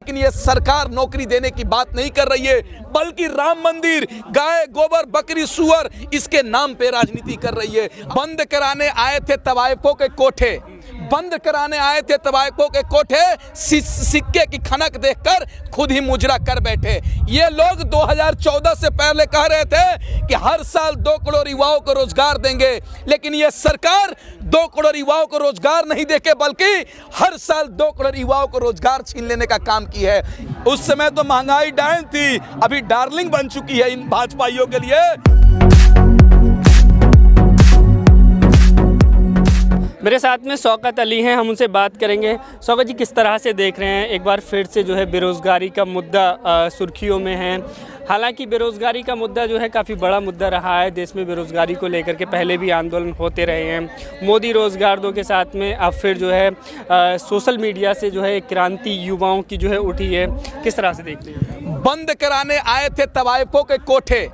लेकिन ये सरकार नौकरी देने की बात नहीं कर रही है, बल्कि राम मंदिर, गाय, गोबर, बकरी, सुअर, इसके नाम पे राजनीति कर रही है। बंद कराने आए थे तवायफों के कोठे, बंद कराने आए थे तवायफों के कोठे, सिक्के की खनक देखकर खुद ही मुजरा कर बैठे। ये लोग 2014 से पहले कह रहे थे कि हर साल 2 करोड़ युवाओं को रोजगार देंगे, लेकिन ये सरकार 2 करोड़ युवाओं को रोजगार नहीं देके बल्कि हर साल 2 करोड़ युवाओं को रोजगार छीन लेने का काम की है। उस समय तो महंगाई डायन थी, अभी डार्लिंग बन चुकी है इन भाजपाइयों के लिए। मेरे साथ में शौकत अली हैं, हम उनसे बात करेंगे। शौकत जी, किस तरह से देख रहे हैं, एक बार फिर से जो है बेरोज़गारी का मुद्दा सुर्खियों में है। हालांकि बेरोज़गारी का मुद्दा जो है काफ़ी बड़ा मुद्दा रहा है देश में। बेरोज़गारी को लेकर के पहले भी आंदोलन होते रहे हैं। मोदी रोज़गार दो के साथ में अब फिर जो है सोशल मीडिया से जो है एक क्रांति युवाओं की जो है उठी है। किस तरह से देखते हैं? बंद कराने आए थे तवायफों के कोठे,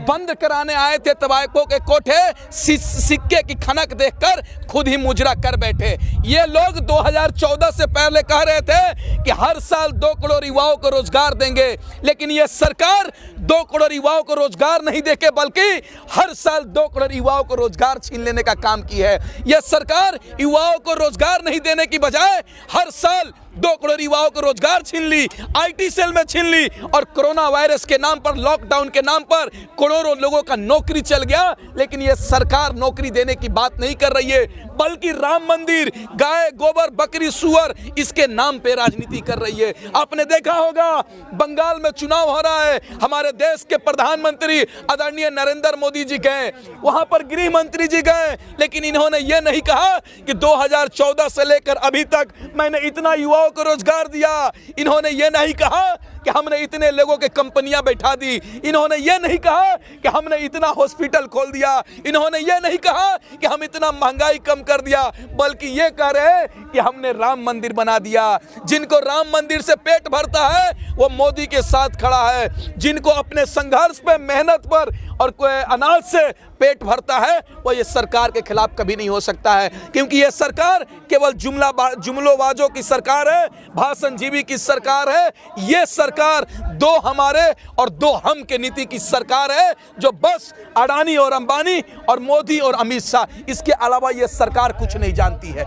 बंद कराने आए थे तवायफों के कोठे, सिक्के की खनक देखकर खुद ही मुजरा कर बैठे। ये लोग 2014 से पहले कह रहे थे कि हर साल 2 करोड़ युवाओं को रोजगार देंगे, लेकिन ये सरकार 2 करोड़ युवाओं को रोजगार नहीं देके बल्कि हर साल 2 करोड़ युवाओं को रोजगार छीन लेने का काम की है। यह सरकार युवाओं को रोजगार नहीं देने की बजाय हर साल 2 करोड़ युवाओं को रोजगार छीन ली, आईटी सेल में छीन ली, और कोरोना वायरस के नाम पर, लॉकडाउन के नाम पर करोड़ों लोगों का नौकरी चल गया। लेकिन ये सरकार नौकरी देने की बात नहीं कर रही है, बल्कि राम मंदिर, गाय, गोबर, बकरी, सुअर, इसके नाम पे राजनीति कर रही है। आपने देखा होगा बंगाल में चुनाव हो रहा है, हमारे देश के प्रधानमंत्री आदरणीय नरेंद्र मोदी जी गए, वहां पर गृह मंत्री जी गए, लेकिन इन्होंने ये नहीं कहा कि 2014 से लेकर अभी तक मैंने इतना युवाओं को रोजगार दिया। इन्होंने ये नहीं कहा कि हमने इतने लोगों के कंपनियां बैठा दी। इन्होंने ये नहीं कहा कि हमने इतना हॉस्पिटल खोल दिया। इन्होंने ये नहीं कहा कि हम इतना महंगाई कम कर दिया, बल्कि ये कह रहे हैं कि हमने राम मंदिर बना दिया। जिनको राम मंदिर से पेट भरता है वो मोदी के साथ खड़ा है, जिनको अपने संघर्ष पे, मेहनत पर और कोई अनाज से पेट भरता है वो ये सरकार के खिलाफ कभी नहीं हो सकता है, क्योंकि ये सरकार केवल जुमलोबाजों की सरकार है, भाषणजीवी की सरकार है। ये सरकार 2 हमारे और 2 हम के नीति की सरकार है, जो बस अडानी और अंबानी और मोदी और अमित शाह, इसके अलावा ये सरकार कुछ नहीं जानती है।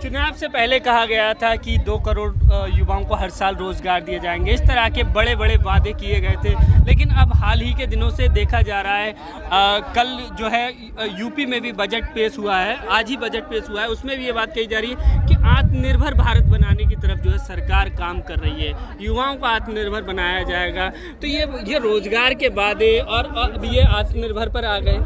चुनाव से पहले कहा गया था कि 2 करोड़ युवाओं को हर साल रोजगार दिए जाएंगे, इस तरह के बड़े बड़े वादे किए गए थे। लेकिन अब हाल ही के दिनों से देखा जा रहा है, कल जो है यूपी में भी बजट पेश हुआ है, आज ही बजट पेश हुआ है, उसमें भी ये बात कही जा रही है कि आत्मनिर्भर भारत बनाने की तरफ जो है सरकार काम कर रही है, युवाओं को आत्मनिर्भर बनाया जाएगा। तो ये रोजगार के वादे और अब ये आत्मनिर्भर पर आ गए।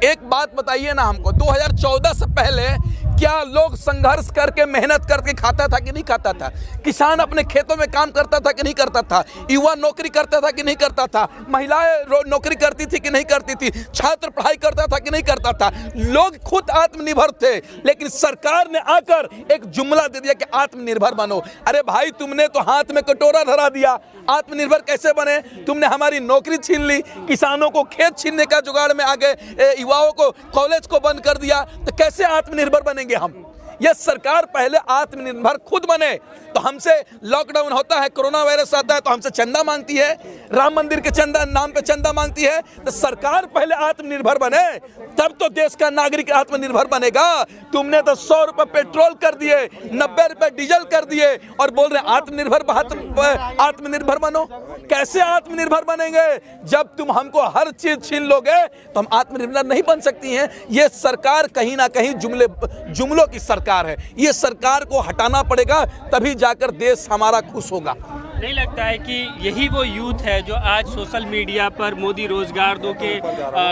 एक बात बताइए ना हमको, 2014 से पहले क्या लोग संघर्ष करके, मेहनत करके खाता था कि नहीं खाता था? किसान अपने खेतों में काम करता था कि नहीं करता था? युवा नौकरी करता था कि नहीं करता था? महिलाएं नौकरी करती थी कि नहीं करती थी? छात्र पढ़ाई करता था कि नहीं करता था? लोग खुद आत्मनिर्भर थे, लेकिन सरकार ने आकर एक जुमला दे दिया कि आत्मनिर्भर बनो। अरे भाई, तुमने तो हाथ में कटोरा धरा दिया, आत्मनिर्भर कैसे बने? तुमने हमारी नौकरी छीन ली, किसानों को खेत छीनने का जुगाड़ में आ गए, युवाओं को कॉलेज को बंद कर दिया, तो कैसे आत्मनिर्भर बनेंगे हम? ये सरकार पहले आत्मनिर्भर खुद बने। तो हमसे लॉकडाउन होता है, कोरोना वायरस आता है तो हमसे चंदा मांगती है, राम मंदिर के चंदा नाम पे चंदा मांगती है। तो सरकार पहले आत्मनिर्भर बने, तब तो देश का नागरिक आत्मनिर्भर बनेगा। तुमने तो 100 रुपये पेट्रोल कर दिए, 90 रुपये डीजल कर दिए और बोल रहे आत्मनिर्भर बनो। कैसे आत्मनिर्भर बनेंगे? जब तुम हमको हर चीज छीन लोगे तो हम आत्मनिर्भर नहीं बन सकती हैं। ये सरकार कहीं ना कहीं जुमलों की सरकार है। ये सरकार को हटाना पड़ेगा, तभी जाकर देश हमारा खुश होगा। नहीं लगता है कि यही वो यूथ है जो आज सोशल मीडिया पर मोदी रोजगार दो के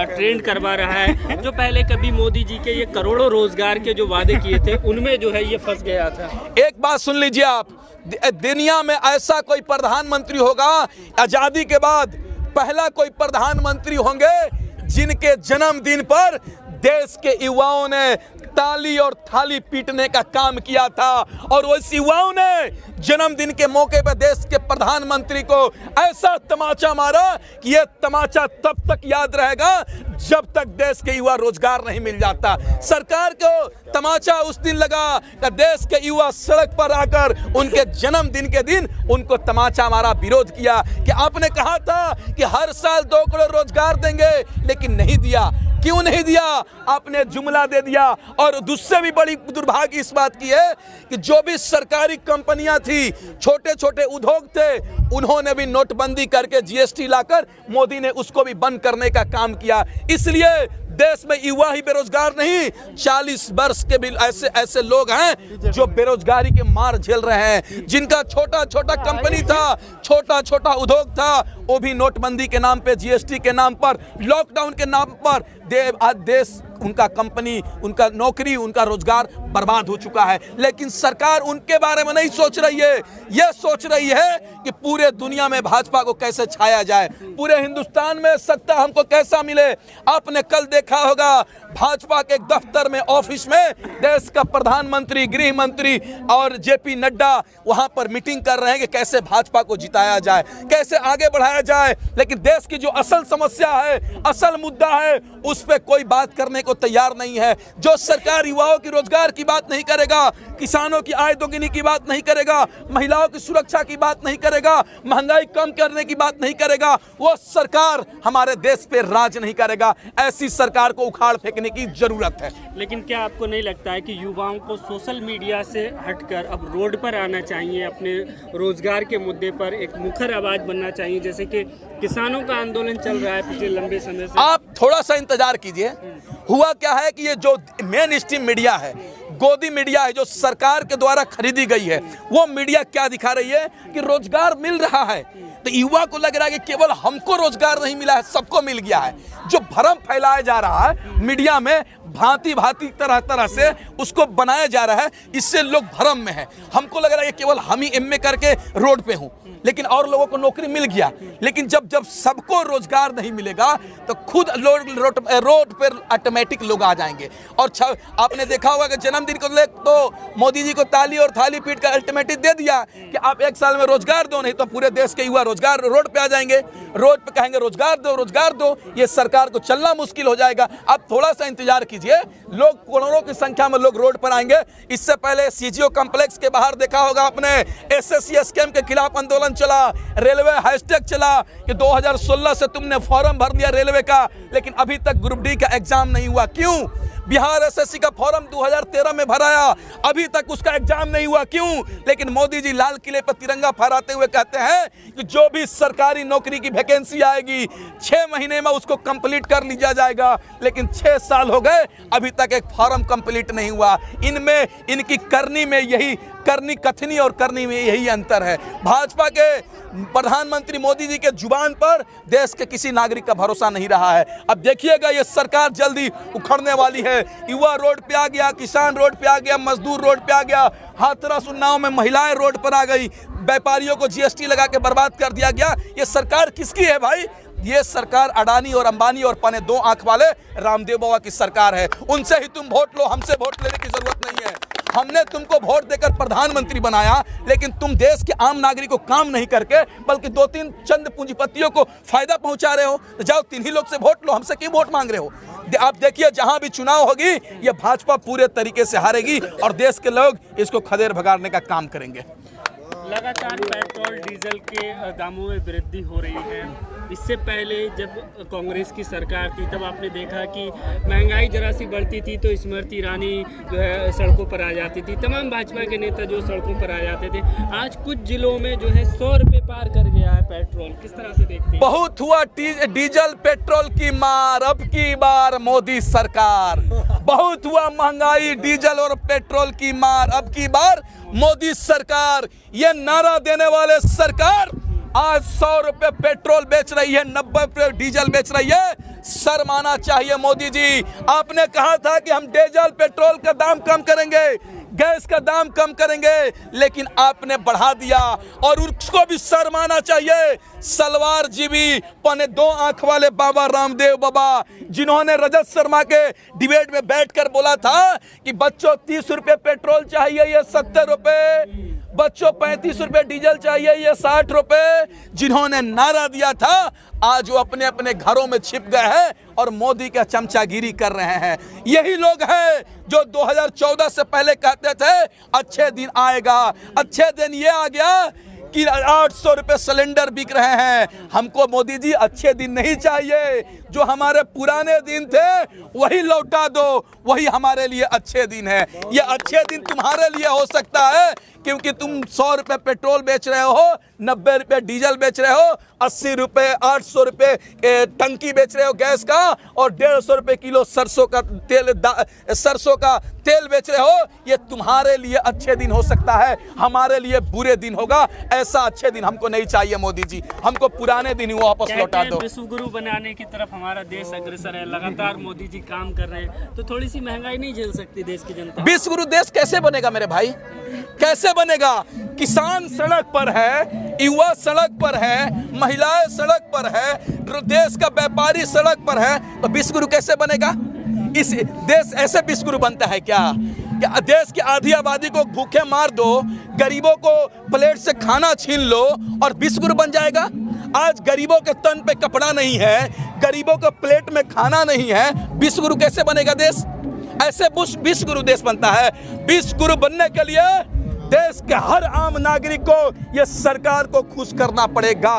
ट्रेंड करवा रहा है, जो पहले कभी मोदी जी के ये करोड़ों रोजगार के जो वादे किए थे उनमें जो है ये फंस गया था? एक बात सुन लीजिए आप, दुनिया में ऐसा कोई प्रधानमंत्री होगा, आजादी के बाद पहला कोई प्रधानमंत्री होंगे जिनके जन्मदिन पर देश के युवाओं ने ताली और थाली पीटने का काम किया था। और उस युवाओं ने जन्मदिन के मौके पर देश के प्रधानमंत्री को ऐसा तमाचा मारा कि यह तमाचा तब तक याद रहेगा जब तक देश के युवा रोजगार नहीं मिल जाता। सरकार को तमाचा उस दिन लगा कि देश के युवा सड़क पर आकर उनके जन्मदिन के दिन उनको तमाचा मारा, विरोध किया कि आपने कहा था कि हर साल 2 करोड़ रोजगार देंगे, लेकिन नहीं दिया। क्यों नहीं दिया? आपने जुमला दे दिया। और दूसरे भी बड़ी दुर्भाग्य इस बात की है कि जो भी सरकारी कंपनियां थी, छोटे छोटे उद्योग थे, उन्होंने भी नोटबंदी करके जीएसटी लाकर मोदी ने उसको भी बंद करने का काम किया। इसलिए देश में युवा ही बेरोजगार नहीं, 40 वर्ष के भी ऐसे लोग हैं जो बेरोजगारी के मार झेल रहे हैं, जिनका छोटा छोटा कंपनी था, छोटा छोटा उद्योग था, वो भी नोटबंदी के नाम पे, जीएसटी के नाम पर, लॉकडाउन के नाम पर आज देश, उनका कंपनी, उनका नौकरी, उनका रोजगार बर्बाद हो चुका है। लेकिन सरकार उनके बारे में नहीं सोच रही है, यह सोच रही है कि पूरे दुनिया में भाजपा को कैसे छाया जाए, पूरे हिंदुस्तान में सत्ता हमको कैसा मिले। आपने कल देखा होगा भाजपा के दफ्तर में, ऑफिस में देश का प्रधानमंत्री, गृह मंत्री और जेपी नड्डा वहां पर मीटिंग कर रहे हैं कि कैसे भाजपा को जिताया जाए, कैसे आगे बढ़ाया जाए। लेकिन देश की जो असल समस्या है, असल मुद्दा है, उस पर कोई बात करने को तैयार नहीं है। जो सरकार युवाओं की रोजगार की बात नहीं करेगा, किसानों की आय दोगुनी की बात नहीं करेगा, महिलाओं की सुरक्षा की बात नहीं करेगा, महंगाई कम करने की बात नहीं करेगा, वो सरकार हमारे देश पे राज नहीं करेगा। ऐसी सरकार को उखाड़ फेंकने की जरूरत है। लेकिन क्या आपको नहीं लगता है कि युवाओं को सोशल मीडिया से हटकर अब रोड पर आना चाहिए, अपने रोजगार के मुद्दे पर एक मुखर आवाज बनना चाहिए, जैसे कि किसानों का आंदोलन चल रहा है पिछले लंबे समय से? आप थोड़ा सा इंतजार कीजिए। हुआ क्या है कि ये जो मेन स्ट्रीम मीडिया है, गोदी मीडिया है, जो सरकार के द्वारा खरीदी गई है, वो मीडिया क्या दिखा रही है कि रोजगार मिल रहा है। तो युवा को लग रहा है कि केवल हमको रोजगार नहीं मिला है, सबको मिल गया है। जो भ्रम फैलाया जा रहा है मीडिया में, भांति भांति तरह तरह से उसको बनाया जा रहा है, इससे लोग भ्रम में हैं। हमको लग रहा है कि केवल हम ही एमए करके रोड पे हूँ, लेकिन और लोगों को नौकरी मिल गया। लेकिन जब जब सबको रोजगार नहीं मिलेगा तो खुद रोड पर ऑटोमेटिक लोग आ जाएंगे। और आपने देखा होगा कि जन्मदिन को ले तो मोदी जी को ताली और थाली पीट का अल्टीमेटम दे दिया कि आप 1 साल में रोजगार दो, नहीं तो पूरे देश के युवा रोजगार रोड पे आ जाएंगे, रोड पे कहेंगे रोजगार दो, रोजगार दो। ये सरकार को चलना मुश्किल हो जाएगा। आप थोड़ा सा इंतजार कीजिए, लोग करोड़ों की संख्या में लोग रोड पर आएंगे। इससे पहले सीजीओ कॉम्प्लेक्स के बाहर देखा होगा आपने, एसएससी स्कैम के खिलाफ आंदोलन चला, रेलवे हैशटैग चला कि 2016 से तुमने फॉर्म भर दिया रेलवे का, लेकिन अभी तक ग्रुप डी का एग्जाम नहीं हुआ। क्यों? बिहार एसएससी का फॉर्म 2013 में भराया, अभी तक उसका एग्जाम नहीं हुआ। क्यों? लेकिन मोदी जी लाल किले पर तिरंगा फहराते हुए कहते हैं कि जो भी सरकारी नौकरी की वैकेंसी आएगी 6 महीने में उसको कंप्लीट कर लिया जाएगा। लेकिन 6 साल हो गए, अभी तक एक फॉर्म कंप्लीट नहीं हुआ। इनमें, इनकी करनी में यही, करनी कथनी और करनी में यही अंतर है। भाजपा के प्रधानमंत्री मोदी जी के जुबान पर देश के किसी नागरिक का भरोसा नहीं रहा है। अब देखिएगा ये सरकार जल्दी उखड़ने वाली है। युवा रोड पे आ गया, किसान रोड पे आ गया, मजदूर रोड पे आ गया, हाथरस उन्नाव में महिलाएं रोड पर आ गई, व्यापारियों को जीएसटी लगा के बर्बाद कर दिया गया। ये सरकार किसकी है भाई? ये सरकार अडानी और अंबानी और पने 2 आंख वाले रामदेव बाबा की सरकार है। उनसे ही तुम वोट लो, हमसे वोट लेने की जरूरत नहीं है। हमने तुमको वोट देकर प्रधानमंत्री बनाया, लेकिन तुम देश के आम नागरिक को काम नहीं करके बल्कि 2-3 चंद पूंजीपतियों को फायदा पहुंचा रहे हो। तो जाओ 3 ही लोग से वोट लो, हमसे क्यों वोट मांग रहे हो? आप देखिए जहां भी चुनाव होगी ये भाजपा पूरे तरीके से हारेगी और देश के लोग इसको खदेड़ भगाड़ने का काम करेंगे। लगातार पेट्रोल डीजल के दामों में वृद्धि हो रही है। इससे पहले जब कांग्रेस की सरकार थी तब आपने देखा कि महंगाई जरा सी बढ़ती थी तो स्मृति ईरानी जो है सड़कों पर आ जाती थी, तमाम भाजपा के नेता जो सड़कों पर आ जाते थे। आज कुछ जिलों में जो है 100 रुपये पार कर गया है पेट्रोल, किस तरह से देखते हैं? बहुत हुआ डीजल पेट्रोल की मार, अब की बार मोदी सरकार। बहुत हुआ महंगाई, डीजल और पेट्रोल की मार, अब की बार मोदी सरकार। ये नारा देने वाले सरकार आज 100 रुपये पेट्रोल बेच रही है, 90 रुपये डीजल बेच रही है। शर्माना चाहिए मोदी जी। आपने कहा था कि हम डीजल पेट्रोल का दाम कम करेंगे, गैस का दाम कम करेंगे, लेकिन आपने बढ़ा दिया। और उसको भी शर्माना चाहिए, सलवार जीबी 2 आंख वाले बाबा रामदेव बाबा, जिन्होंने रजत शर्मा के डिबेट में बैठकर बोला था कि बच्चों 30 रुपए पेट्रोल चाहिए, ये 70 रुपए, बच्चों 35 रुपए डीजल चाहिए, ये 60 रुपए, जिन्होंने नारा दिया था, आज वो अपने अपने घरों में छिप गए हैं और मोदी का चमचागिरी कर रहे हैं। यही लोग हैं जो 2014 से पहले कहते थे अच्छे दिन आएगा। अच्छे दिन ये आ गया कि 800 रुपए सिलेंडर बिक रहे हैं। हमको मोदी जी अच्छे दिन नहीं चाहिए, जो हमारे पुराने दिन थे वही लौटा दो, वही हमारे लिए अच्छे दिन है। ये अच्छे दिन तुम्हारे लिए हो सकता है क्योंकि तुम 100 रुपए पेट्रोल बेच रहे हो, 90 रुपए डीजल बेच रहे हो, 80 रुपए 800 रुपए टंकी बेच रहे हो गैस का, और 150 रुपए किलो सरसों का तेल बेच रहे हो। ये तुम्हारे लिए अच्छे दिन हो सकता है, हमारे लिए बुरे दिन होगा। ऐसा अच्छे दिन हमको नहीं चाहिए मोदी जी, हमको पुराने दिन ही वापस लौटा दो। विश्व गुरु बनाने की तरफ हमारा देश अग्रसर है, लगातार मोदी जी काम कर रहे हैं, तो थोड़ी सी महंगाई नहीं झेल सकती देश की जनता? विश्व गुरु देश कैसे बनेगा मेरे भाई, कैसे बनेगा? किसान सड़क पर है, युवा सड़क पर है, महिलाएं सड़क पर है, देश का व्यापारी सड़क पर है, तो विश्व गुरु कैसे बनेगा? इस देश ऐसे विश्व गुरु बनता है क्या? देश की आधी आबादी को भूखे मार दो, गरीबों को प्लेट से खाना छीन लो और विश्व गुरु बन जाएगा? आज गरीबों के तन पे कपड़ा नहीं है, गरीबों के प्लेट में खाना नहीं है, विश्व गुरु कैसे बनेगा देश? ऐसे विश्व गुरु देश बनता है। विश्व गुरु बनने के लिए देश के हर आम नागरिक को, यह सरकार को खुश करना पड़ेगा,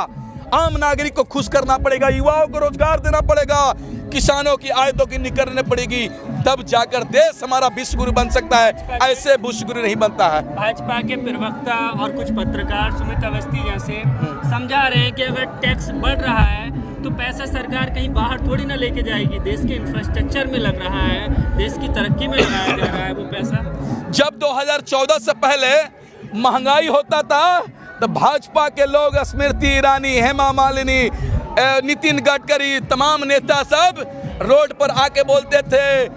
आम नागरिक को खुश करना पड़ेगा, युवाओं को रोजगार देना पड़ेगा, किसानों की आय दोगुनी करनी पड़ेगी, तब जाकर देश हमारा विश्व गुरु बन सकता है। ऐसे विश्व गुरु नहीं बनता है। भाजपा के प्रवक्ता और कुछ पत्रकार सुमित अवस्थी जैसे समझा रहे हैं कि अगर टैक्स बढ़ रहा है तो पैसा सरकार कहीं बाहर थोड़ी ना लेके जाएगी, देश के इंफ्रास्ट्रक्चर में लग रहा है, देश की तरक्की में लगाया जा रहा है वो पैसा। जब 2014 से पहले महंगाई होता था तो भाजपा के लोग, स्मृति ईरानी, हेमा मालिनी, नितिन गडकरी, तमाम नेता सब रोड पर आके बोलते थे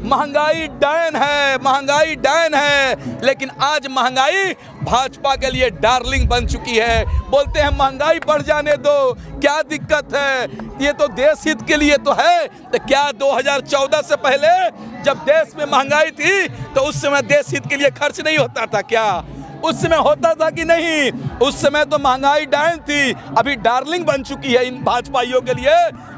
महंगाई डायन है, महंगाई डायन है। लेकिन आज महंगाई भाजपा के लिए डार्लिंग बन चुकी है। बोलते हैं महंगाई बढ़ जाने दो, क्या दिक्कत है, ये तो देश हित के लिए तो है। तो क्या 2014 से पहले जब देश में महंगाई थी तो उस समय देश हित के लिए खर्च नहीं होता था क्या? उस समय होता था कि नहीं? उस समय तो महंगाई डायन थी, अभी डार्लिंग बन चुकी है इन भाजपाइयों के लिए।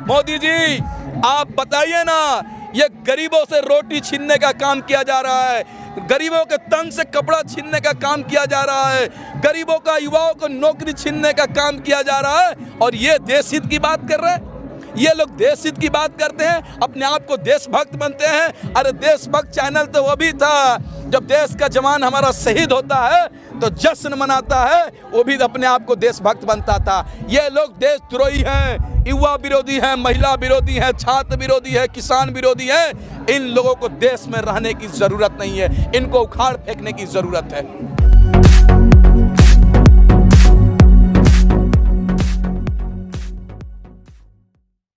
मोदी जी आप बताइए ना, ये गरीबों से रोटी छीनने का काम किया जा रहा है, गरीबों के तन से कपड़ा छीनने का काम किया जा रहा है, गरीबों का, युवाओं को नौकरी छीनने का काम किया जा रहा है, और ये देश हित की बात कर रहे हैं। ये लोग देश हित की बात करते हैं, अपने आप को देशभक्त बनते हैं। अरे देशभक्त चैनल तो वो भी था जब देश का जवान हमारा शहीद होता है तो जश्न मनाता है, वो भी अपने आप को देशभक्त बनता था। ये लोग देशद्रोही हैं, युवा विरोधी हैं, महिला विरोधी हैं, छात्र विरोधी हैं, किसान विरोधी हैं। इन लोगों को देश में रहने की जरूरत नहीं है, इनको उखाड़ फेंकने की जरूरत है।